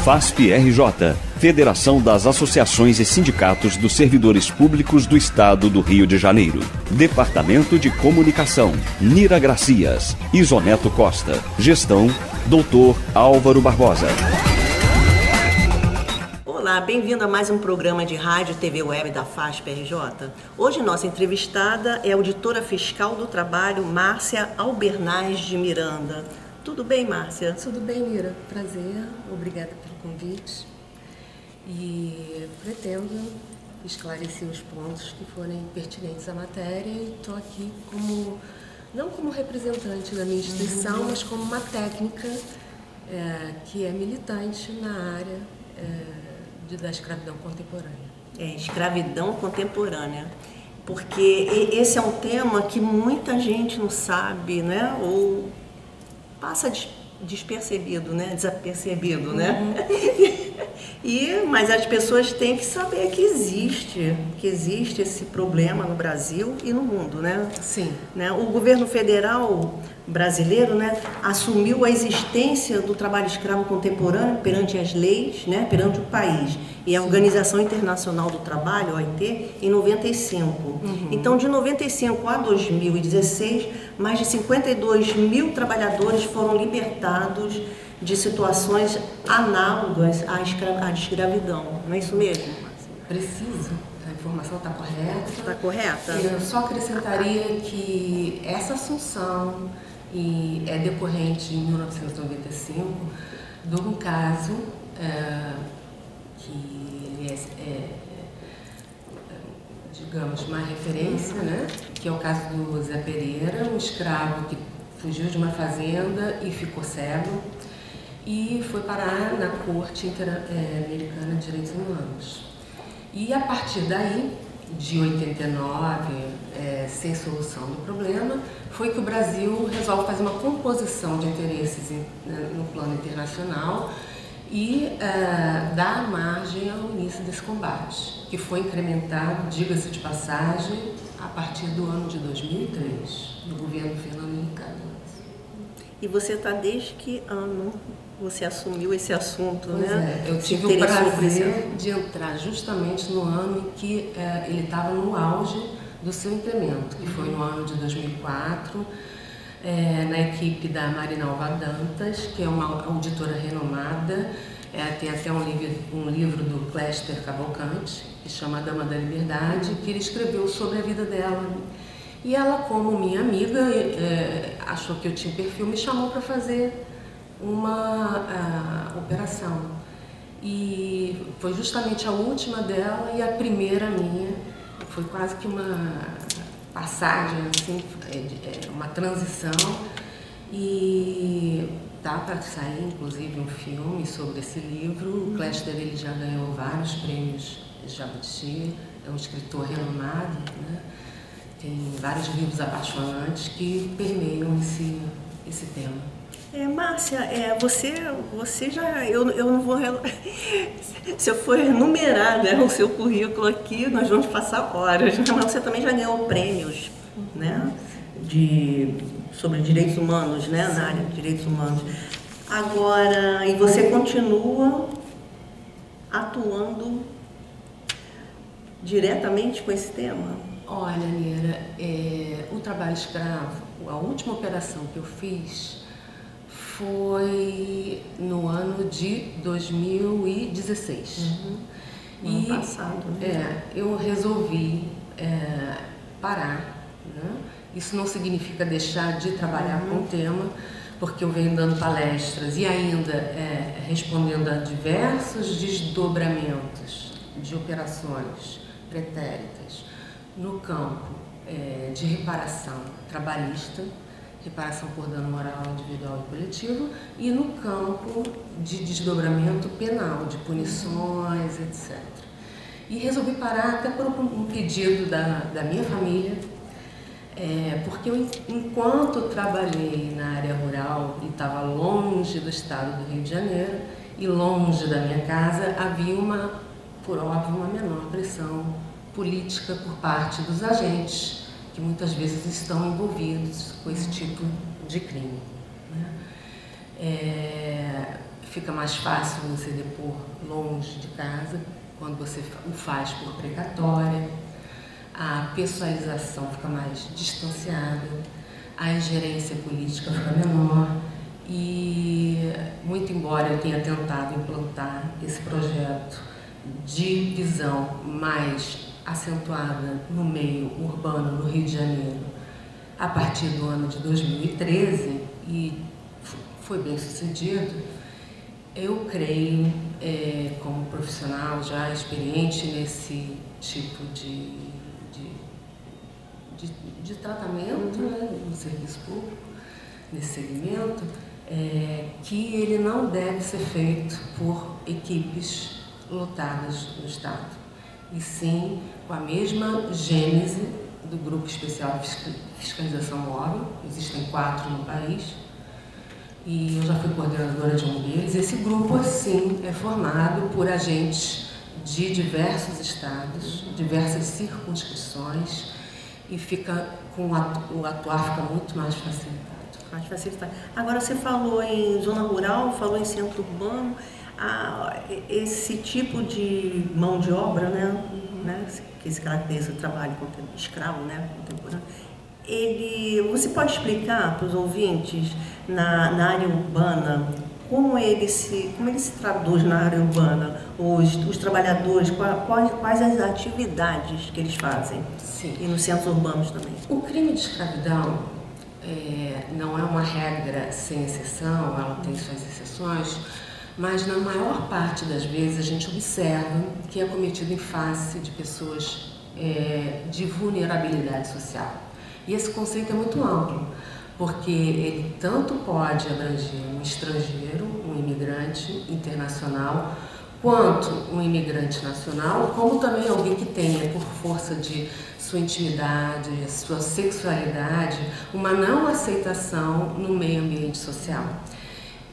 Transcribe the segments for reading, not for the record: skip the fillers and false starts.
FASP-RJ, Federação das Associações e Sindicatos dos Servidores Públicos do Estado do Rio de Janeiro. Departamento de Comunicação, Nira Gracias, Isoneto Costa. Gestão, Dr. Álvaro Barbosa. Olá, bem-vindo a mais um programa de rádio e TV web da FASP-RJ. Hoje nossa entrevistada é a auditora fiscal do trabalho, Márcia Albernaz de Miranda. Tudo bem, Márcia? Tudo bem, Mira. Prazer. Obrigada pelo convite. E pretendo esclarecer os pontos que forem pertinentes à matéria e estou aqui não como representante da minha instituição, mas como uma técnica que é militante na área da escravidão contemporânea. Escravidão contemporânea. Porque esse é um tema que muita gente não sabe, né? Ou passa despercebido, né? Desapercebido, né? Mas as pessoas têm que saber que existe esse problema no Brasil e no mundo, né? Sim. Né? O governo federal brasileiro, né, assumiu a existência do trabalho escravo contemporâneo perante as leis, né, perante o país. E a Organização Internacional do Trabalho, OIT, em 95. Então, de 95 a 2016, mais de 52 mil trabalhadores foram libertados de situações análogas à escravidão. Não é isso mesmo, Márcia? Preciso. A informação está correta. Está correta? Eu só acrescentaria que essa assunção é decorrente, em 1995, de um caso que digamos, uma referência, né? Que é o caso do Zé Pereira, um escravo que fugiu de uma fazenda e ficou cego e foi parar na Corte Interamericana de Direitos Humanos. E a partir daí, de 89, sem solução do problema, foi que o Brasil resolve fazer uma composição de interesses no plano internacional e dar margem ao início desse combate, que foi incrementado, diga-se de passagem, a partir do ano de 2003, do governo Fernando Henrique Cardoso. E você está desde que ano você assumiu esse assunto, pois né? Eu tive o prazer de entrar justamente no ano em que ele estava no auge do seu incremento, que foi no ano de 2004, na equipe da Marinalva Dantas, que é uma auditora renomada. Tem até um livro do Cléster Cavalcante, que chama A Dama da Liberdade, que ele escreveu sobre a vida dela. E ela, como minha amiga, achou que eu tinha perfil, me chamou para fazer uma operação. E foi justamente a última dela e a primeira minha. Foi quase que uma passagem, assim, uma transição. E tá para sair, inclusive, um filme sobre esse livro. O Cléster, ele já ganhou vários prêmios Jabuti, é um escritor renomado, né? Tem vários livros apaixonantes que permeiam esse tema. Márcia, você já, eu não vou, se eu for enumerar, né, o seu currículo aqui, nós vamos passar horas, mas você também já ganhou prêmios, né, sobre direitos humanos, né, na área de direitos humanos. Agora, e você continua atuando diretamente com esse tema? Olha, Nira, o trabalho escravo, a última operação que eu fiz foi no ano de 2016. Ano passado, né? Eu resolvi parar, né? Isso não significa deixar de trabalhar com o tema, porque eu venho dando palestras e ainda respondendo a diversos desdobramentos de operações pretéritas no campo de reparação trabalhista, reparação por dano moral individual e coletivo, e no campo de desdobramento penal, de punições, etc. E resolvi parar até por um pedido da minha família, porque eu, enquanto trabalhei na área rural e estava longe do estado do Rio de Janeiro e longe da minha casa, havia por óbvio, uma menor pressão política por parte dos agentes, que muitas vezes estão envolvidos com esse tipo de crime, né? fica mais fácil você depor longe de casa, quando você o faz por precatória. A pessoalização fica mais distanciada, a ingerência política fica menor e, muito embora eu tenha tentado implantar esse projeto de visão mais acentuada no meio urbano no Rio de Janeiro a partir do ano de 2013 e foi bem sucedido, eu creio, como profissional já experiente nesse tipo de tratamento, né, no serviço público, nesse segmento, que ele não deve ser feito por equipes lotadas no Estado, e sim com a mesma gênese do Grupo Especial de Fiscalização Móvel. Existem 4 no país, e eu já fui coordenadora de um deles. Esse grupo, assim, é formado por agentes de diversos estados, diversas circunscrições, e fica o atuar fica muito mais facilitado. Agora, você falou em zona rural, falou em centro urbano, esse tipo de mão de obra, né, que se caracteriza o trabalho escravo, né, contemporâneo, você pode explicar para os ouvintes, na área urbana, como ele se traduz na área urbana, os trabalhadores, quais as atividades que eles fazem? Sim. E nos centros urbanos também. O crime de escravidão não é uma regra sem exceção, ela tem suas exceções, mas na maior parte das vezes a gente observa que é cometido em face de pessoas de vulnerabilidade social. E esse conceito é muito amplo, porque ele tanto pode abranger um estrangeiro, um imigrante internacional, quanto um imigrante nacional, como também alguém que tenha, por força de sua intimidade, sua sexualidade, uma não aceitação no meio ambiente social.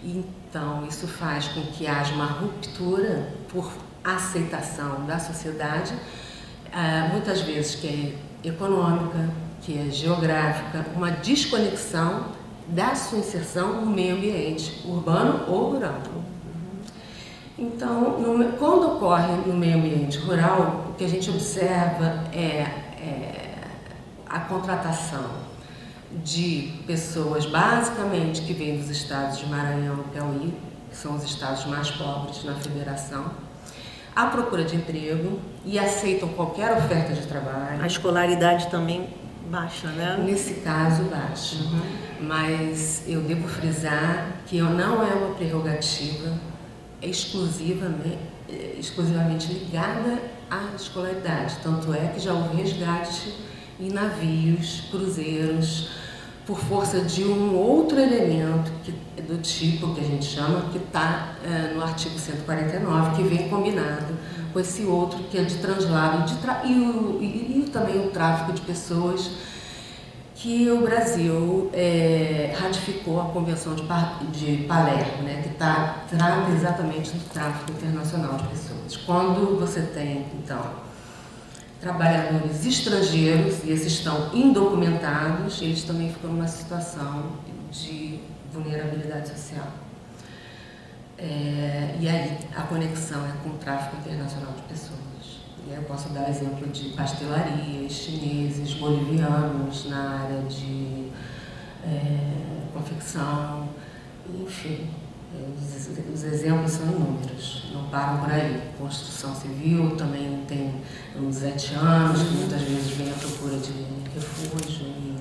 Então, isso faz com que haja uma ruptura por aceitação da sociedade, muitas vezes que é econômica, que é geográfica, uma desconexão da sua inserção no meio ambiente, urbano ou rural. Então, quando ocorre no meio ambiente rural, o que a gente observa é a contratação de pessoas, basicamente, que vêm dos estados de Maranhão e Piauí, que são os estados mais pobres na federação, à procura de emprego e aceitam qualquer oferta de trabalho. A escolaridade também baixa, né? Nesse caso, baixa. Mas eu devo frisar que não é uma prerrogativa exclusivamente ligada à escolaridade. Tanto é que já houve resgate em navios, cruzeiros, por força de um outro elemento do tipo que a gente chama, que está no artigo 149, que vem combinado com esse outro que é de translado e também o tráfico de pessoas, que o Brasil ratificou a Convenção de Palermo, né, que trata exatamente do tráfico internacional de pessoas. Quando você tem, então, trabalhadores estrangeiros, e esses estão indocumentados, eles também ficam numa situação de vulnerabilidade social. E aí a conexão é com o tráfico internacional de pessoas. E aí eu posso dar exemplo de pastelarias, chineses, bolivianos na área de confecção, enfim. Os exemplos são inúmeros, não param por aí. Construção civil também tem uns haitianos que muitas vezes vêm à procura de refúgio e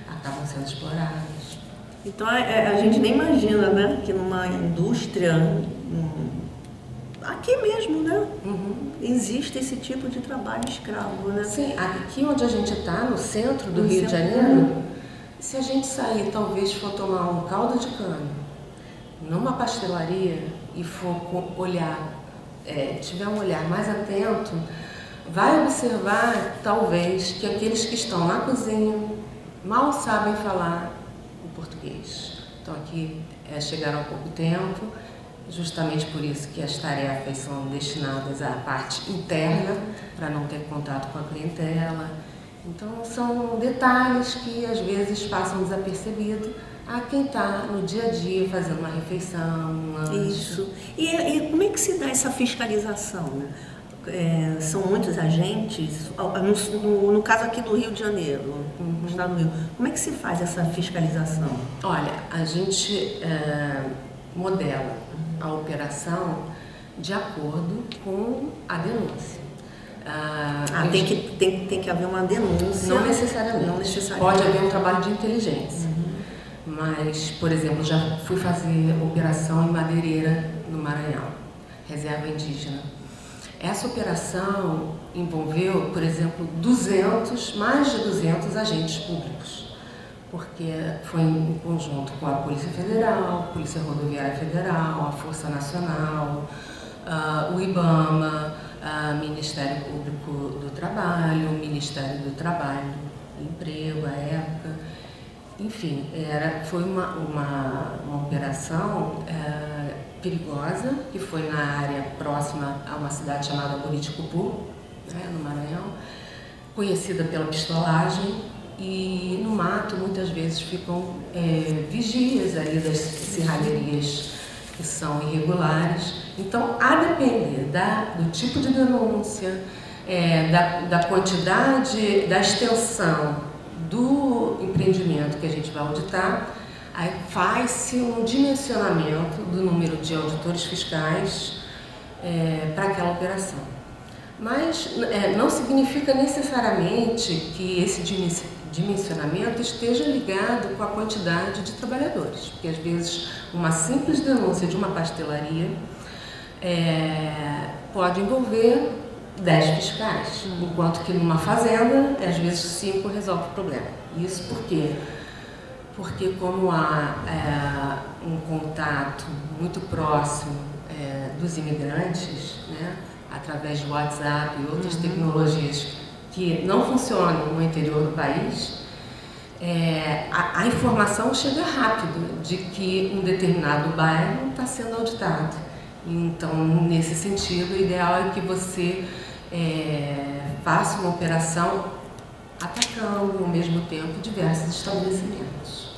acabam sendo explorados. Então a gente nem imagina, né, que numa indústria, aqui mesmo, né, existe esse tipo de trabalho escravo, né? Sim, aqui onde a gente está, no centro do Rio de Janeiro, se a gente sair, talvez, for tomar um caldo de cana numa pastelaria e for tiver um olhar mais atento, vai observar, talvez, que aqueles que estão na cozinha mal sabem falar o português. Então, aqui chegaram há pouco tempo, justamente por isso que as tarefas são destinadas à parte interna, para não ter contato com a clientela. Então, são detalhes que às vezes passam desapercebidos, a quem está no dia a dia fazendo uma refeição, um lanche. Isso. E como é que se dá essa fiscalização? São muitos agentes, no caso aqui do Rio de Janeiro, no estado do Rio, como é que se faz essa fiscalização? Olha, a gente modela a operação de acordo com a denúncia. Tem que haver uma denúncia. Não necessariamente. Pode haver um trabalho de inteligência. Mas, por exemplo, já fui fazer operação em Madeireira, no Maranhão, reserva indígena. Essa operação envolveu, por exemplo, mais de 200 agentes públicos, porque foi em conjunto com a Polícia Federal, Polícia Rodoviária Federal, a Força Nacional, o IBAMA, Ministério Público do Trabalho, Ministério do Trabalho, Emprego, à época. Enfim, foi uma operação perigosa, que foi na área próxima a uma cidade chamada Buriticupu, no Maranhão, conhecida pela pistolagem, e no mato muitas vezes ficam vigias ali das serralherias que são irregulares. Então, a depender do tipo de denúncia, da quantidade, da extensão do empreendimento que a gente vai auditar, aí faz-se um dimensionamento do número de auditores fiscais para aquela operação. Mas não significa necessariamente que esse dimensionamento esteja ligado com a quantidade de trabalhadores, porque às vezes uma simples denúncia de uma pastelaria pode envolver 10 fiscais, enquanto que numa fazenda, às vezes 5 resolve o problema. Isso por quê? Porque como há um contato muito próximo dos imigrantes, através do WhatsApp e outras tecnologias que não funcionam no interior do país, a informação chega rápido de que um determinado bairro está sendo auditado. Então, nesse sentido, o ideal é que você faça uma operação atacando ao mesmo tempo diversos estabelecimentos.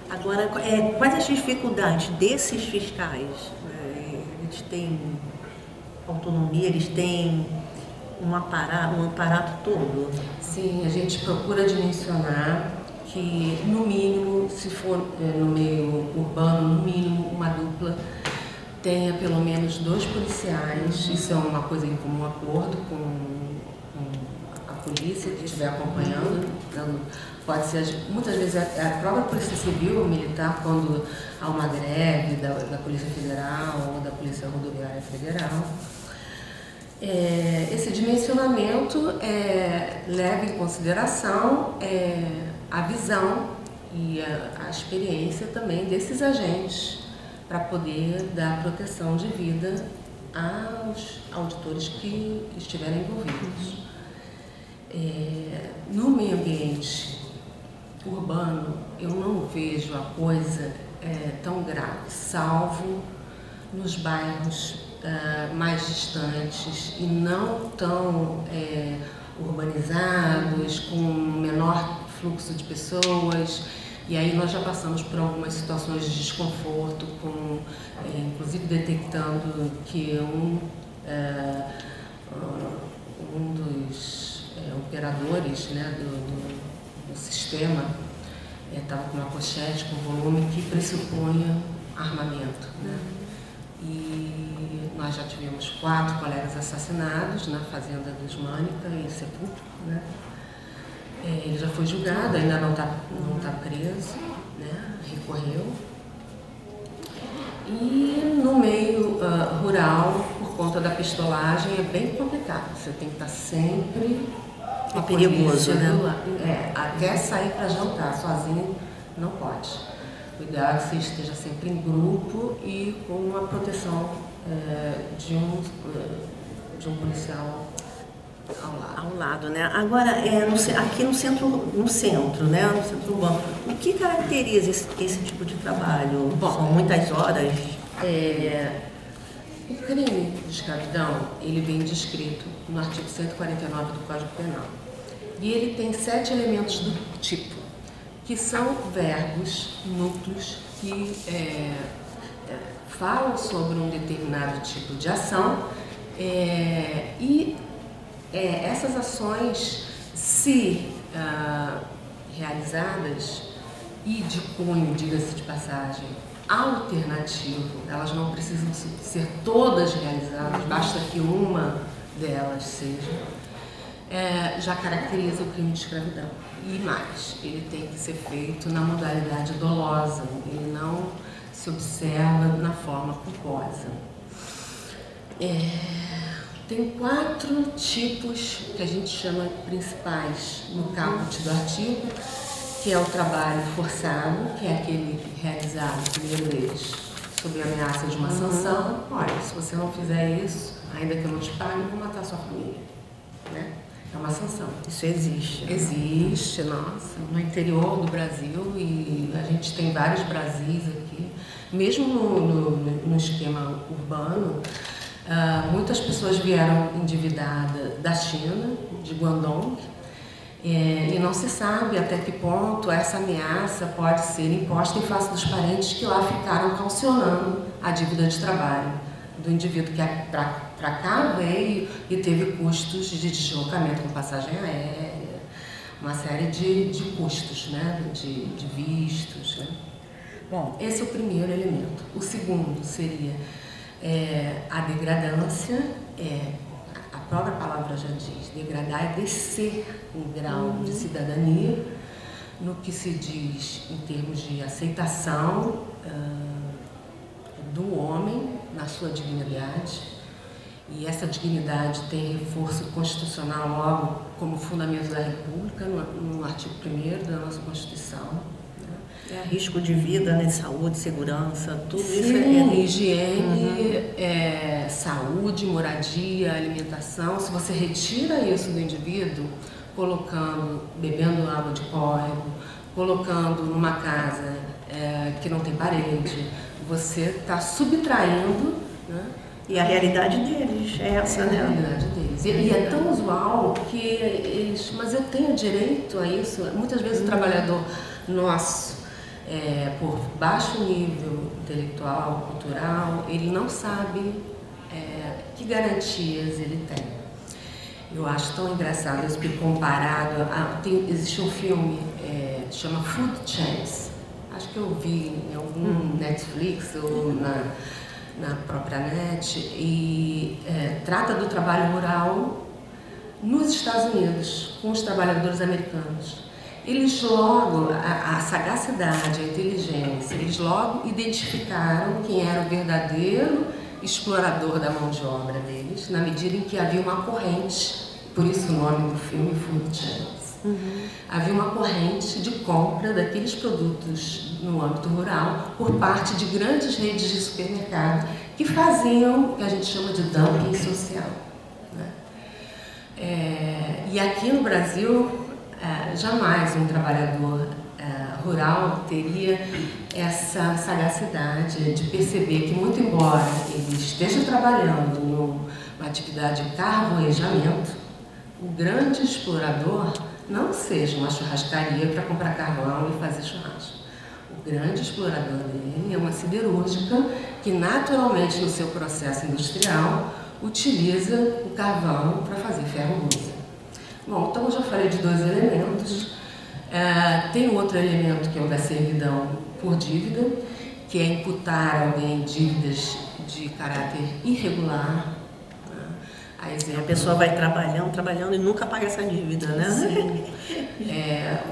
Agora, quais as dificuldades desses fiscais? Eles têm autonomia, eles têm um aparato todo? Sim, a gente procura dimensionar que, no mínimo, se for no meio urbano, no mínimo uma dupla tenha pelo menos 2 policiais. Isso é uma coisa em comum acordo com a polícia que estiver acompanhando. Pode ser, muitas vezes, a própria Polícia Civil ou Militar, quando há uma greve da Polícia Federal ou da Polícia Rodoviária Federal. Esse dimensionamento leva em consideração a visão e a experiência também desses agentes para poder dar proteção de vida aos auditores que estiverem envolvidos. No meio ambiente urbano, eu não vejo a coisa tão grave, salvo nos bairros mais distantes e não tão urbanizados, com menor fluxo de pessoas. E aí nós já passamos por algumas situações de desconforto, inclusive detectando que um dos operadores do sistema estava com uma pochete com volume que pressupunha armamento. E nós já tivemos 4 colegas assassinados na fazenda dos Mânica, em Sepulcro. Ele já foi julgado, ainda não tá preso, recorreu. E no meio rural, por conta da pistolagem, é bem complicado. Você tem que estar sempre... É perigoso, até sair para jantar sozinho, não pode. O ideal é que você esteja sempre em grupo e com a proteção de um policial ao lado, Agora, aqui no centro urbano, o que caracteriza esse tipo de trabalho? Bom, são muitas horas? O crime de escravidão, ele vem descrito no artigo 149 do Código Penal. E ele tem 7 elementos do tipo, que são verbos, núcleos que falam sobre um determinado tipo de ação essas ações, se realizadas e de cunho, diga-se de passagem, alternativo, elas não precisam ser todas realizadas, basta que uma delas seja, já caracteriza o crime de escravidão. E mais, ele tem que ser feito na modalidade dolosa, ele não se observa na forma culposa. Tem 4 tipos que a gente chama principais no caput do artigo, que é o trabalho forçado, que é aquele realizado, primeiro deles, sob a ameaça de uma sanção. Olha, se você não fizer isso, ainda que eu não te pague, eu vou matar sua família. Né? É uma sanção. Isso existe. Existe, nossa, no interior do Brasil, e a gente tem vários Brasis aqui. Mesmo no esquema urbano, muitas pessoas vieram endividadas da China, de Guangdong, e não se sabe até que ponto essa ameaça pode ser imposta em face dos parentes que lá ficaram caucionando a dívida de trabalho do indivíduo que para cá veio e teve custos de deslocamento com passagem aérea, uma série de custos, né? de vistos. Né? Bom, esse é o primeiro elemento. O segundo seria a degradância. A própria palavra já diz, degradar é descer um grau de cidadania, no que se diz em termos de aceitação do homem na sua dignidade, e essa dignidade tem reforço constitucional logo como fundamento da República, no artigo 1º da nossa Constituição. Risco de vida, né? Saúde, segurança, tudo isso higiene, saúde, moradia, alimentação. Se você retira isso do indivíduo, bebendo água de córrego, colocando numa casa que não tem parede, você está subtraindo, né? E a realidade deles é essa, né? A realidade deles. E é tão usual que eles... Mas eu tenho direito a isso. Muitas vezes o trabalhador nosso, por baixo nível intelectual, cultural, ele não sabe que garantias ele tem. Eu acho tão engraçado isso, porque comparado existe um filme que chama Food Chains, acho que eu vi em algum Netflix ou na própria net, e trata do trabalho rural nos Estados Unidos, com os trabalhadores americanos. Eles logo, a sagacidade, a inteligência, eles logo identificaram quem era o verdadeiro explorador da mão de obra deles, na medida em que havia uma corrente, por isso o nome do filme Food Chains. Havia uma corrente de compra daqueles produtos no âmbito rural por parte de grandes redes de supermercado que faziam o que a gente chama de dumping social. Né? E aqui no Brasil, jamais um trabalhador rural teria essa sagacidade de perceber que, muito embora ele esteja trabalhando numa atividade de carvoejamento, o grande explorador não seja uma churrascaria para comprar carvão e fazer churrasco. O grande explorador dele é uma siderúrgica que, naturalmente, no seu processo industrial, utiliza o carvão para fazer ferro-gusa. Bom, então eu já falei de 2 elementos. Tem outro elemento que é o da servidão por dívida, que é imputar a alguém dívidas de caráter irregular. A pessoa vai trabalhando e nunca paga essa dívida, né? Sim.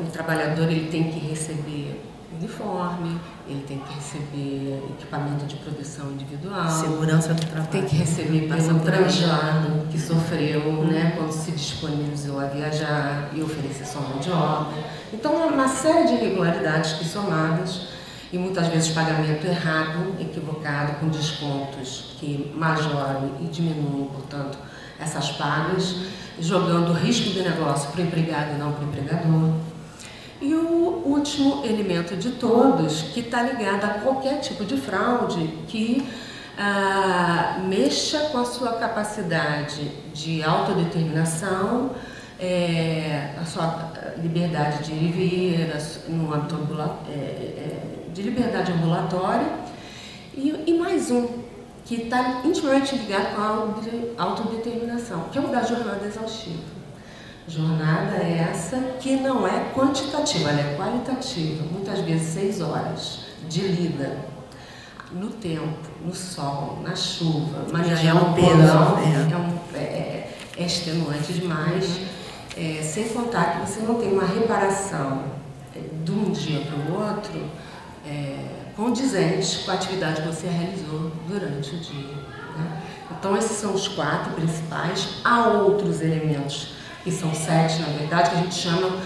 O trabalhador ele tem que receber uniforme, ele tem que receber equipamento de proteção individual, segurança do trabalho, tem que receber pelo trajeto que sofreu, né, quando se disponibilizou a viajar e oferecer sua mão de obra. Então, uma série de irregularidades que, somadas, e muitas vezes pagamento errado, equivocado, com descontos que majoram e diminuem, portanto, essas pagas, jogando o risco do negócio para o empregado e não para o empregador. E o último elemento de todos, que está ligado a qualquer tipo de fraude que mexa com a sua capacidade de autodeterminação, a sua liberdade de ir e vir, no âmbito de liberdade ambulatória, e mais um, que está intimamente ligado com a autodeterminação, que é o da jornada exaustiva. Jornada essa que não é quantitativa, ela é qualitativa, muitas vezes 6 horas de lida, no tempo, no sol, na chuva, mas já é um peso, é extenuante demais, sem contar que você não tem uma reparação de um dia para o outro condizente com a atividade que você realizou durante o dia, né? Então esses são os 4 principais. Há outros elementos, que são 7 na verdade, que a gente chama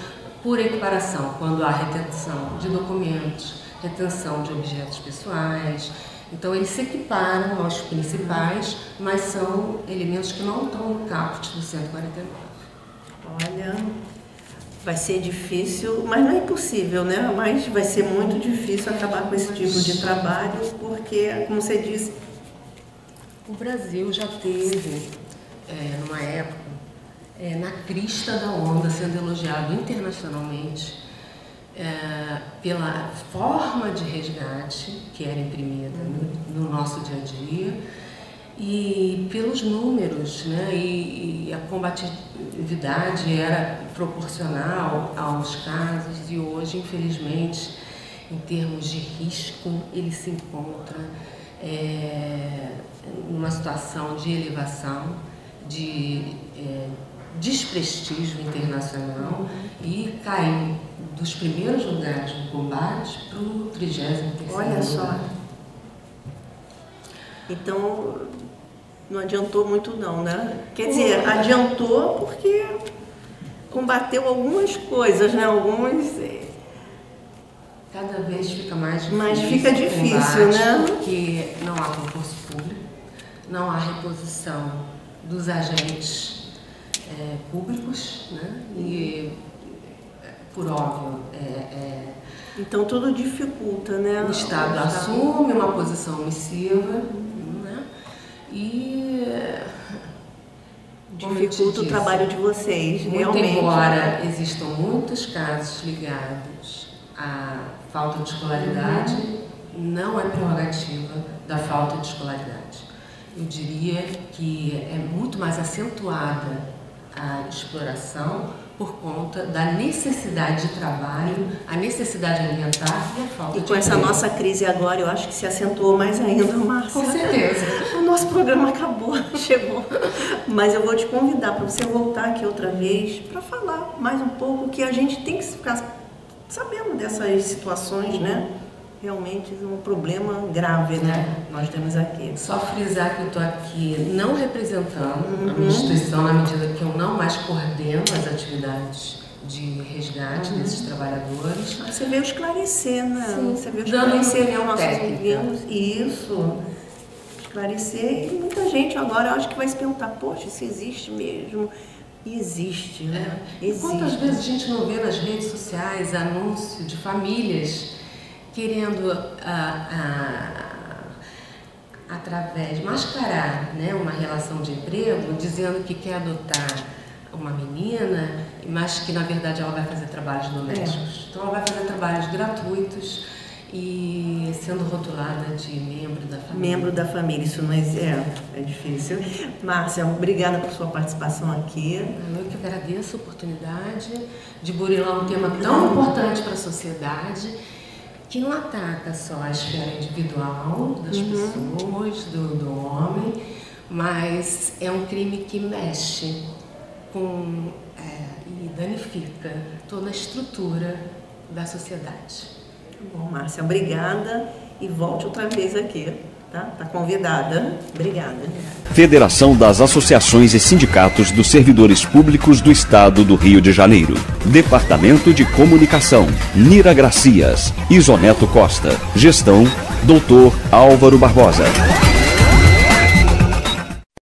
por equiparação, quando há retenção de documentos, retenção de objetos pessoais. Então eles se equiparam aos principais, mas são elementos que não estão no caput do 149. Olha, vai ser difícil, mas não é impossível, né? Mas vai ser muito difícil acabar com esse tipo de trabalho, porque, como você disse, o Brasil já teve, numa época, na crista da onda, sendo elogiado internacionalmente pela forma de resgate que era imprimida no nosso dia a dia e pelos números, né? E a combatividade era proporcional aos casos, e hoje, infelizmente, em termos de risco, ele se encontra numa situação de elevação, de desprestígio internacional, e caiu dos primeiros lugares no combate para o 33º lugar. Olha só. Então, não adiantou muito não, né? Quer dizer, adiantou porque combateu algumas coisas, né? Cada vez fica mais difícil. Mas fica difícil, combate, né? Porque não há concurso público, não há reposição dos agentes públicos, né? E, por óbvio, então tudo dificulta, né? O Estado assume uma posição omissiva, né? E dificulta o trabalho de vocês, muito realmente. Embora existam muitos casos ligados à falta de escolaridade, não é prerrogativa da falta de escolaridade. Eu diria que é muito mais acentuada a exploração por conta da necessidade de trabalho, a necessidade alimentar e a falta de E com essa nossa crise agora, eu acho que se acentuou mais ainda, Márcia. Com certeza. O nosso programa acabou, chegou. Mas eu vou te convidar para você voltar aqui outra vez para falar mais um pouco, que a gente tem que ficar sabendo dessas situações, né? Realmente é um problema grave, né? Nós temos aqui. Só frisar que eu estou aqui não representando a minha instituição, na medida que eu não mais coordeno as atividades de resgate desses trabalhadores. Você veio esclarecer, né? Sim, você veio dando esclarecer opinião técnica. Isso. Esclarecer, e muita gente agora eu acho que vai se perguntar, poxa, isso existe mesmo? E existe, né? Existe. Quantas vezes a gente não vê nas redes sociais anúncio de famílias querendo, através, mascarar, né, uma relação de emprego, dizendo que quer adotar uma menina, mas que na verdade ela vai fazer trabalhos domésticos. Então ela vai fazer trabalhos gratuitos e sendo rotulada de membro da família. Membro da família, isso não é difícil. Márcia, obrigada por sua participação aqui. Eu que agradeço a oportunidade de burilar um tema tão importante para a sociedade, que não ataca só a esfera individual das pessoas, do homem, mas é um crime que mexe com e danifica toda a estrutura da sociedade. Bom, Márcia, obrigada e volte outra vez aqui, tá? Tá convidada. Obrigada. Federação das Associações e Sindicatos dos Servidores Públicos do Estado do Rio de Janeiro. Departamento de Comunicação, Nira Gracias, Isoneto Costa. Gestão, Dr. Álvaro Barbosa.